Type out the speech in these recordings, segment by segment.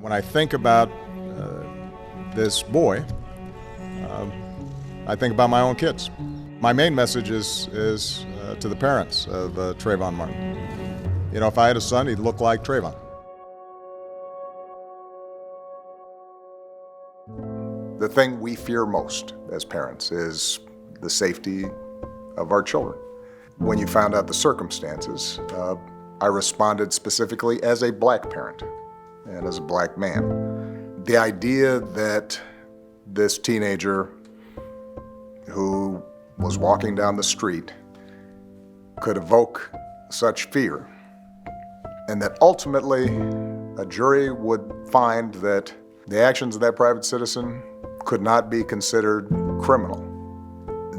When I think about this boy, I think about my own kids. My main message is to the parents of Trayvon Martin. You know, if I had a son, he'd look like Trayvon. The thing we fear most as parents is the safety of our children. When you found out the circumstances, I responded specifically as a black parent and as a black man. The idea that this teenager who was walking down the street could evoke such fear, and that ultimately a jury would find that the actions of that private citizen could not be considered criminal.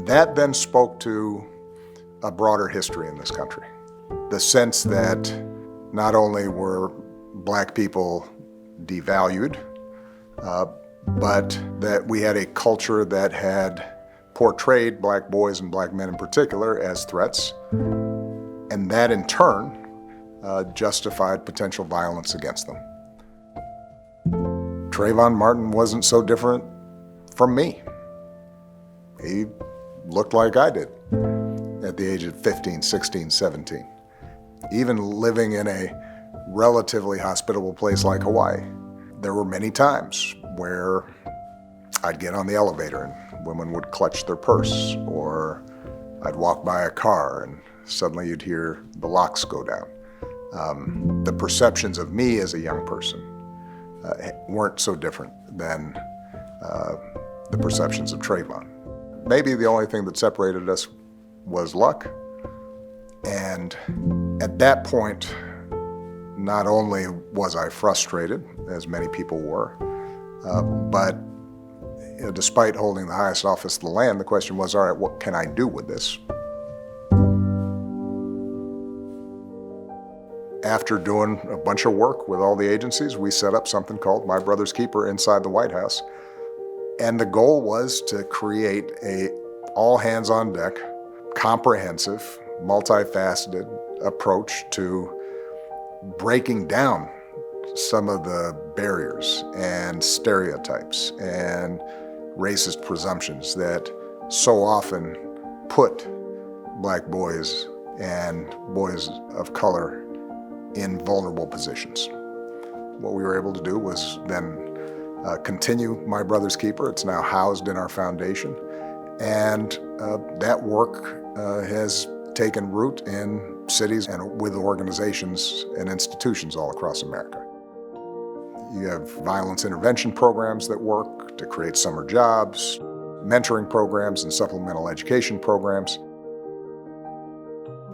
That then spoke to a broader history in this country. The sense that not only were black people devalued, but that we had a culture that had portrayed black boys and black men in particular as threats, and that in turn justified potential violence against them. Trayvon Martin wasn't so different from me. He looked like I did at the age of 15, 16, 17. Even living in a relatively hospitable place like Hawaii, there were many times where I'd get on the elevator and women would clutch their purse, or I'd walk by a car and suddenly you'd hear the locks go down. The perceptions of me as a young person weren't so different than the perceptions of Trayvon. Maybe the only thing that separated us was luck. And at that point, not only was I frustrated, as many people were, but despite holding the highest office of the land, the question was, all right, what can I do with this? After doing a bunch of work with all the agencies, we set up something called My Brother's Keeper inside the White House. And the goal was to create a all-hands-on-deck, comprehensive, multifaceted approach to breaking down some of the barriers and stereotypes and racist presumptions that so often put black boys and boys of color in vulnerable positions. What we were able to do was then continue My Brother's Keeper. It's now housed in our foundation, and that work has taken root in cities and with organizations and institutions all across America. You have violence intervention programs that work to create summer jobs, mentoring programs and supplemental education programs.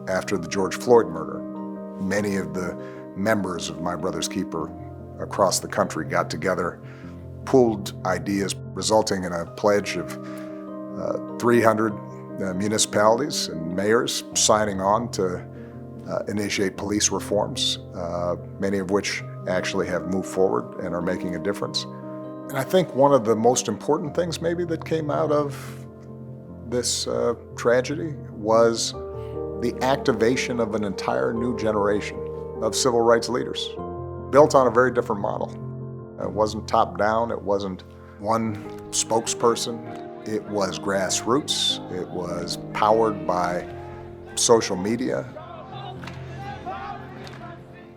After the George Floyd murder, many of the members of My Brother's Keeper across the country got together, pooled ideas, resulting in a pledge of 300 municipalities and mayors signing on to initiate police reforms, many of which actually have moved forward and are making a difference. And I think one of the most important things maybe that came out of this tragedy was the activation of an entire new generation of civil rights leaders, built on a very different model. It wasn't top-down, it wasn't one spokesperson, it was grassroots, it was powered by social media.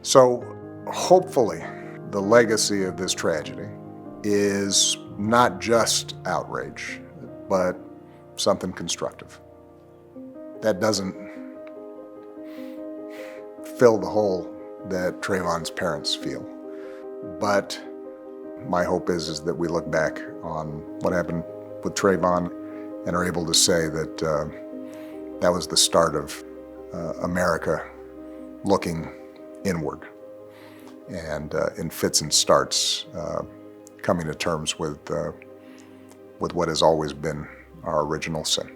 So hopefully the legacy of this tragedy is not just outrage, but something constructive. That doesn't fill the hole that Trayvon's parents feel. But my hope is that we look back on what happened with Trayvon and are able to say that that was the start of America looking inward and in fits and starts coming to terms with what has always been our original sin.